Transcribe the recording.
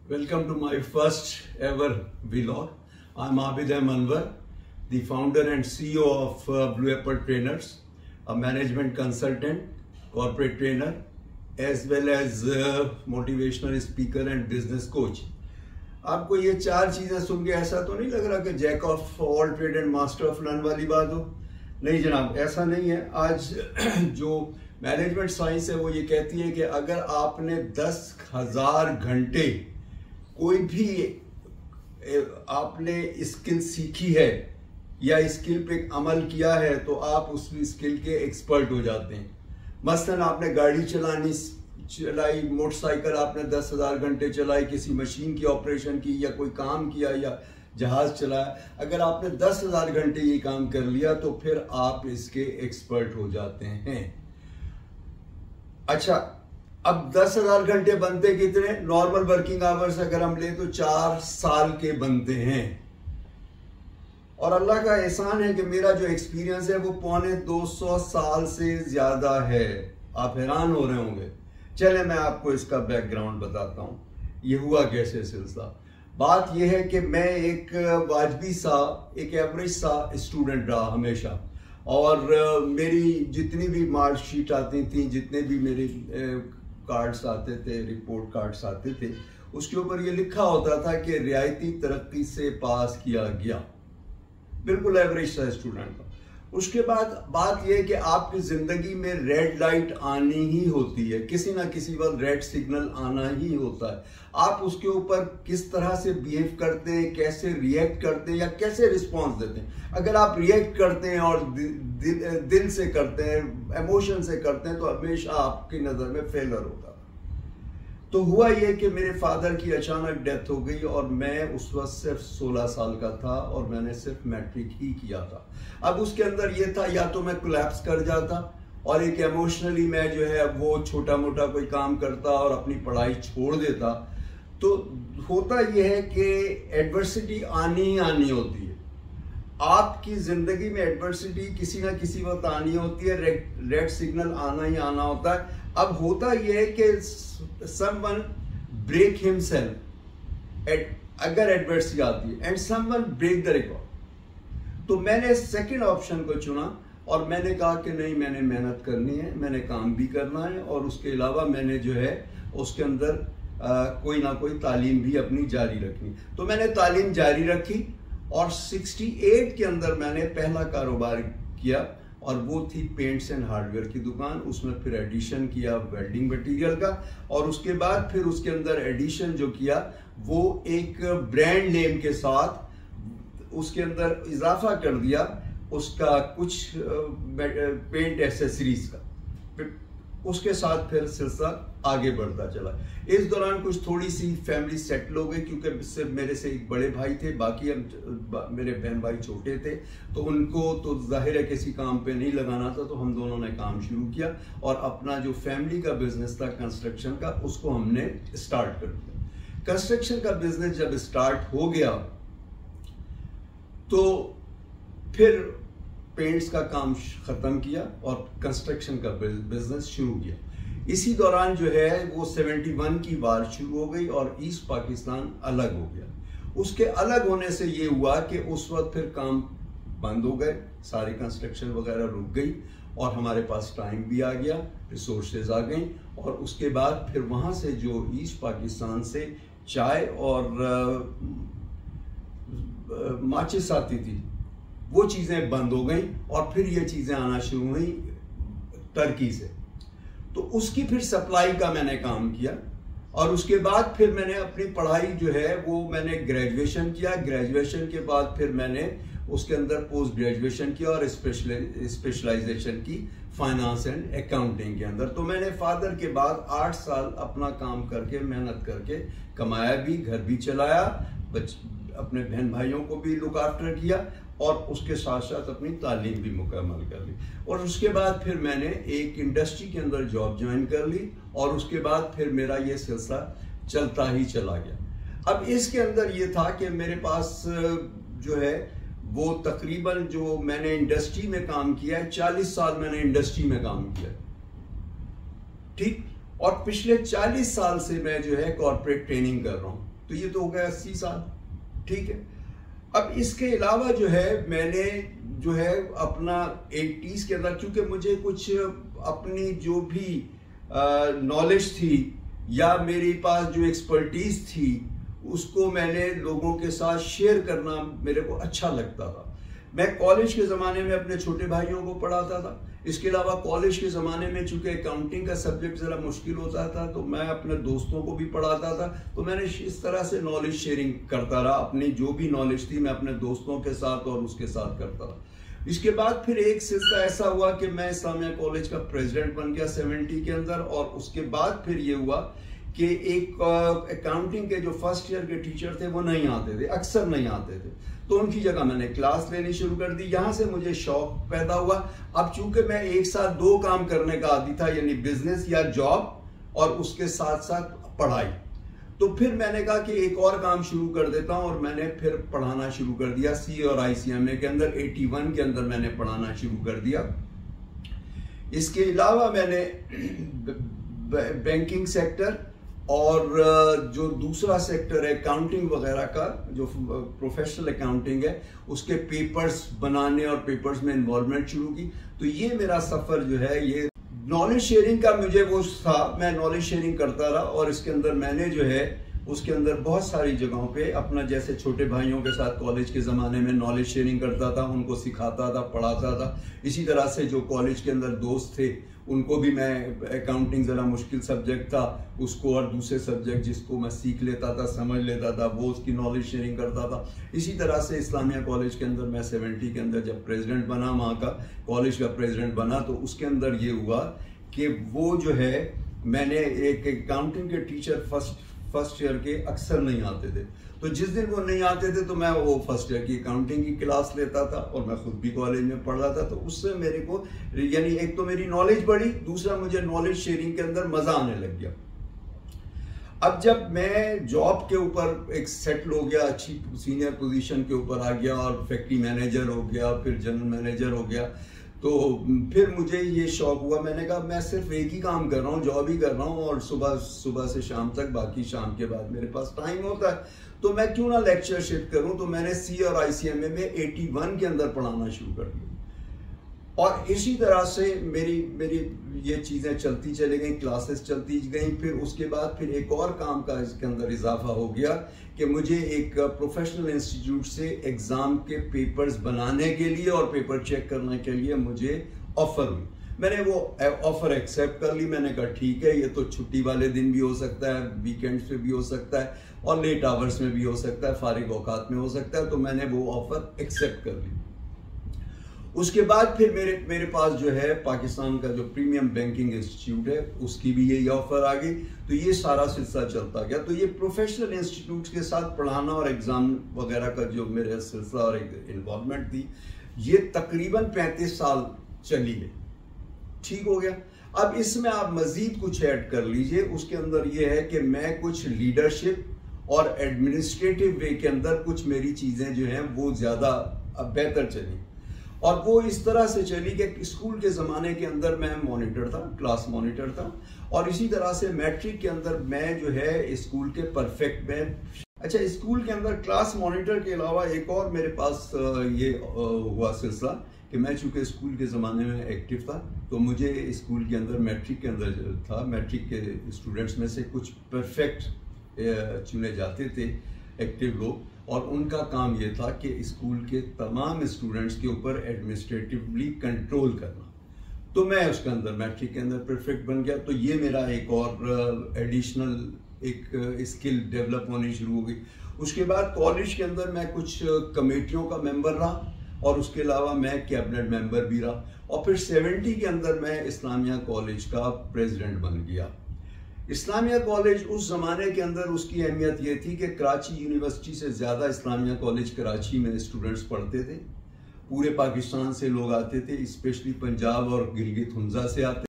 Welcome to my first ever vlog. I'm Abid M. Anwar, the founder and CEO of Blue Apple Trainers, a management consultant, corporate trainer, as well as motivational speaker and business coach. आपको ये चार चीजें सुन के ऐसा तो नहीं लग रहा कि jack of all trade and master of none वाली बात हो? नहीं जनाब, ऐसा नहीं है। आज जो मैनेजमेंट साइंस है वो ये कहती है कि अगर आपने 10,000 घंटे कोई भी आपने स्किल सीखी है या स्किल पे अमल किया है तो आप उस स्किल के एक्सपर्ट हो जाते हैं। मसलन आपने गाड़ी चलाई, मोटरसाइकिल आपने 10,000 घंटे चलाई, किसी मशीन की ऑपरेशन की या कोई काम किया या जहाज चलाया, अगर आपने 10,000 घंटे ये काम कर लिया तो फिर आप इसके एक्सपर्ट हो जाते हैं। अच्छा, अब 10,000 घंटे बनते कितने? नॉर्मल वर्किंग आवर्स अगर हम ले तो 4 साल के बनते हैं। और अल्लाह का एहसान है कि मेरा जो एक्सपीरियंस है वो 250 साल से ज्यादा है। आप हैरान हो रहे होंगे। चले मैं आपको इसका बैकग्राउंड बताता हूं, ये हुआ कैसे सिलसिला। बात यह है कि मैं एक वाजबी सा, एक एवरेज सा स्टूडेंट रहा हमेशा, और मेरी जितनी भी मार्कशीट आती थी, जितने भी मेरे कार्ड्स आते थे, रिपोर्ट कार्ड्स आते थे, उसके ऊपर ये लिखा होता था कि रियायती तरक्की से पास किया गया। बिल्कुल एवरेज सा स्टूडेंट था। उसके बाद बात यह है कि आपकी जिंदगी में रेड लाइट आनी ही होती है, किसी ना किसी वक्त रेड सिग्नल आना ही होता है। आप उसके ऊपर किस तरह से बिहेव करते हैं, कैसे रिएक्ट करते हैं या कैसे रिस्पॉन्स देते हैं। अगर आप रिएक्ट करते हैं और दिल से करते हैं, इमोशन से करते हैं, तो हमेशा आपकी नजर में फेलर होगा। तो हुआ ये कि मेरे फादर की अचानक डेथ हो गई और मैं उस वक्त सिर्फ 16 साल का था और मैंने सिर्फ मैट्रिक ही किया था। अब उसके अंदर ये था, या तो मैं कोलैप्स कर जाता और एक इमोशनली मैं जो है वो छोटा मोटा कोई काम करता और अपनी पढ़ाई छोड़ देता। तो होता यह है कि एडवर्सिटी आनी ही आनी होती है। आपकी जिंदगी में एडवर्सिटी किसी ना किसी वक्त आनी होती है, रेड सिग्नल आना ही आना होता है। अब होता यह है कि समवन ब्रेक हिमसेल्फ अगर एडवर्सिटी आती है, and someone break the record. तो मैंने सेकंड ऑप्शन को चुना और मैंने कहा कि नहीं, मैंने मेहनत करनी है, मैंने काम भी करना है, और उसके अलावा मैंने जो है उसके अंदर कोई ना कोई तालीम भी अपनी जारी रखनी। तो मैंने तालीम जारी रखी और 68 के अंदर मैंने पहला कारोबार किया, और वो थी पेंट्स एंड हार्डवेयर की दुकान। उसमें फिर एडिशन किया वेल्डिंग मटेरियल का, और उसके बाद फिर उसके अंदर एडिशन जो किया वो एक ब्रांड नेम के साथ उसके अंदर इजाफा कर दिया उसका कुछ पेंट एसेसरीज का। उसके साथ फिर सिलसिला आगे बढ़ता चला। इस दौरान कुछ थोड़ी सी फैमिली सेटल हो गई, क्योंकि सिर्फ मेरे से एक बड़े भाई थे, बाकी हम मेरे बहन भाई छोटे थे, तो उनको तो जाहिर है किसी काम पे नहीं लगाना था। तो हम दोनों ने काम शुरू किया और अपना जो फैमिली का बिजनेस था कंस्ट्रक्शन का, उसको हमने स्टार्ट कर दिया। कंस्ट्रक्शन का बिजनेस जब स्टार्ट हो गया तो फिर पेंट्स का काम खत्म किया और कंस्ट्रक्शन का बिजनेस शुरू किया। इसी दौरान जो है वो 71 की वार शुरू हो गई और ईस्ट पाकिस्तान अलग हो गया। उसके अलग होने से ये हुआ कि उस वक्त फिर काम बंद हो गए, सारी कंस्ट्रक्शन वगैरह रुक गई और हमारे पास टाइम भी आ गया, रिसोर्सेज आ गई। और उसके बाद फिर वहां से जो ईस्ट पाकिस्तान से चाय और माचिस आती थी, वो चीजें बंद हो गई और फिर ये चीजें आना शुरू हुई टर्की से। तो उसकी फिर सप्लाई का मैंने काम किया, और उसके बाद फिर मैंने अपनी पढ़ाई जो है वो मैंने ग्रेजुएशन किया। ग्रेजुएशन के बाद फिर मैंने उसके अंदर पोस्ट ग्रेजुएशन किया और स्पेशलाइजेशन की फाइनेंस एंड अकाउंटिंग के अंदर। तो मैंने फादर के बाद 8 साल अपना काम करके, मेहनत करके कमाया भी, घर भी चलाया, अपने बहन भाइयों को भी लुक आफ्टर किया, और उसके साथ साथ अपनी तालीम भी मुकम्मल कर ली। और उसके बाद फिर मैंने एक इंडस्ट्री के अंदर जॉब ज्वाइन कर ली, और उसके बाद फिर मेरा ये सिलसिला चलता ही चला गया। अब इसके अंदर ये था कि मेरे पास जो है वो तकरीबन जो मैंने इंडस्ट्री में काम किया है, 40 साल मैंने इंडस्ट्री में काम किया, ठीक। और पिछले 40 साल से मैं जो है कॉर्पोरेट ट्रेनिंग कर रहा हूं। तो ये तो हो गया 80 साल, ठीक है। अब इसके अलावा जो है मैंने जो है अपना 80s के अंदर, क्योंकि मुझे कुछ अपनी जो भी नॉलेज थी या मेरे पास जो एक्सपर्टीज थी उसको मैंने लोगों के साथ शेयर करना मेरे को अच्छा लगता था। मैं कॉलेज के ज़माने में अपने छोटे भाइयों को पढ़ाता था। इसके अलावा कॉलेज के ज़माने में चूंकि अकाउंटिंग का सब्जेक्ट ज़रा मुश्किल होता था तो मैं अपने दोस्तों को भी पढ़ाता था। तो मैंने इस तरह से नॉलेज शेयरिंग करता रहा, अपनी जो भी नॉलेज थी मैं अपने दोस्तों के साथ और उसके साथ करता रहा। इसके बाद फिर एक सिलसिला ऐसा हुआ कि मैं इस्लामिया कॉलेज का प्रेसिडेंट बन गया 70 के अंदर, और उसके बाद फिर ये हुआ कि एक अकाउंटिंग के जो फर्स्ट ईयर के टीचर थे वो नहीं आते थे, अक्सर नहीं आते थे, तो उनकी जगह मैंने क्लास लेनी शुरू कर दी। यहाँ से मुझे शौक पैदा हुआ। अब चूंकि मैं एक साथ 2 काम करने का आदी था, यानी बिजनेस या जॉब और उसके साथ साथ पढ़ाई, तो फिर मैंने कहा कि एक और काम शुरू कर देता हूँ, और मैंने फिर पढ़ाना शुरू कर दिया। सी और ICMA के अंदर 81 के अंदर मैंने पढ़ाना शुरू कर दिया। इसके अलावा मैंने बैंकिंग सेक्टर और जो दूसरा सेक्टर है अकाउंटिंग वगैरह का, जो प्रोफेशनल अकाउंटिंग है, उसके पेपर्स बनाने और पेपर्स में इन्वॉल्वमेंट शुरू की। तो ये मेरा सफर जो है, ये नॉलेज शेयरिंग का मुझे वो था, मैं नॉलेज शेयरिंग करता रहा। और इसके अंदर मैंने जो है उसके अंदर बहुत सारी जगहों पे अपना, जैसे छोटे भाइयों के साथ कॉलेज के ज़माने में नॉलेज शेयरिंग करता था, उनको सिखाता था, पढ़ाता था। इसी तरह से जो कॉलेज के अंदर दोस्त थे उनको भी मैं, अकाउंटिंग ज़रा मुश्किल सब्जेक्ट था उसको, और दूसरे सब्जेक्ट जिसको मैं सीख लेता था, समझ लेता था, वो उसकी नॉलेज शेयरिंग करता था। इसी तरह से इस्लामिया कॉलेज के अंदर मैं 70 के अंदर जब प्रेसिडेंट बना, वहाँ का कॉलेज का प्रेसिडेंट बना, तो उसके अंदर ये हुआ कि वो जो है मैंने एक अकाउंटिंग के टीचर फर्स्ट ईयर के अक्सर नहीं आते थे, तो जिस दिन वो नहीं आते थे तो मैं वो फर्स्ट ईयर की अकाउंटिंग की क्लास लेता था और मैं खुद भी कॉलेज में पढ़ रहा था। तो उससे मेरे को, यानी एक तो मेरी नॉलेज बढ़ी, दूसरा मुझे नॉलेज शेयरिंग के अंदर मजा आने लग गया। अब जब मैं जॉब के ऊपर एक सेटल हो गया, अच्छी सीनियर पोजीशन के ऊपर आ गया और फैक्ट्री मैनेजर हो गया, फिर जनरल मैनेजर हो गया, तो फिर मुझे ये शौक हुआ। मैंने कहा मैं सिर्फ एक ही काम कर रहा हूँ, जॉब ही कर रहा हूँ, और सुबह से शाम तक, बाकी शाम के बाद मेरे पास टाइम होता है, तो मैं क्यों ना लेक्चरशिप करूँ। तो मैंने सी और ICMA में 81 के अंदर पढ़ाना शुरू कर दिया, और इसी तरह से मेरी ये चीज़ें चलती चली गई, क्लासेस चलती गई। फिर उसके बाद फिर एक और काम का इसके अंदर इजाफा हो गया कि मुझे एक प्रोफेशनल इंस्टीट्यूट से एग्ज़ाम के पेपर्स बनाने के लिए और पेपर चेक करने के लिए मुझे ऑफ़र हुई। मैंने वो ऑफ़र एक्सेप्ट कर ली। मैंने कहा ठीक है, ये तो छुट्टी वाले दिन भी हो सकता है, वीकेंड्स पे भी हो सकता है, और लेट आवर्स में भी हो सकता है, फारिग औकात में हो सकता है, तो मैंने वो ऑफ़र एक्सेप्ट कर ली। उसके बाद फिर मेरे पास जो है पाकिस्तान का जो प्रीमियम बैंकिंग इंस्टीट्यूट है उसकी भी यही ऑफर आ गई। तो ये सारा सिलसिला चलता गया। तो ये प्रोफेशनल इंस्टीट्यूट्स के साथ पढ़ाना और एग्जाम वगैरह का जो मेरा सिलसिला और इन्वॉल्वमेंट थी, ये तकरीबन 35 साल चली है। ठीक हो गया। अब इसमें आप मजीद कुछ ऐड कर लीजिए। उसके अंदर ये है कि मैं कुछ लीडरशिप और एडमिनिस्ट्रेटिव वे के अंदर कुछ मेरी चीजें जो हैं वो ज्यादा बेहतर चली, और वो इस तरह से चली कि स्कूल के ज़माने के अंदर मैं मॉनिटर था, क्लास मॉनिटर था, और इसी तरह से मैट्रिक के अंदर मैं जो है स्कूल के परफेक्ट में। अच्छा, स्कूल के अंदर क्लास मॉनिटर के अलावा एक और मेरे पास ये हुआ सिलसिला कि मैं चूँकि स्कूल के ज़माने में एक्टिव था, तो मुझे स्कूल के अंदर मैट्रिक के अंदर था, मैट्रिक के स्टूडेंट्स में से कुछ परफेक्ट चुने जाते थे एक्टिव लोग, और उनका काम ये था कि स्कूल के तमाम स्टूडेंट्स के ऊपर एडमिनिस्ट्रेटिवली कंट्रोल करना। तो मैं उसके अंदर मैट्रिक के अंदर परफेक्ट बन गया। तो ये मेरा एक और एडिशनल एक स्किल डेवलप होनी शुरू हो गई। उसके बाद कॉलेज के अंदर मैं कुछ कमेटियों का मेंबर रहा, और उसके अलावा मैं कैबिनेट मेंबर भी रहा, और फिर 70 के अंदर मैं इस्लामिया कॉलेज का प्रेसिडेंट बन गया। इस्लामिया कॉलेज उस ज़माने के अंदर उसकी अहमियत ये थी कि कराची यूनिवर्सिटी से ज़्यादा इस्लामिया कॉलेज कराची में स्टूडेंट्स पढ़ते थे। पूरे पाकिस्तान से लोग आते थे, स्पेशली पंजाब और गिलगित हुंजा से आते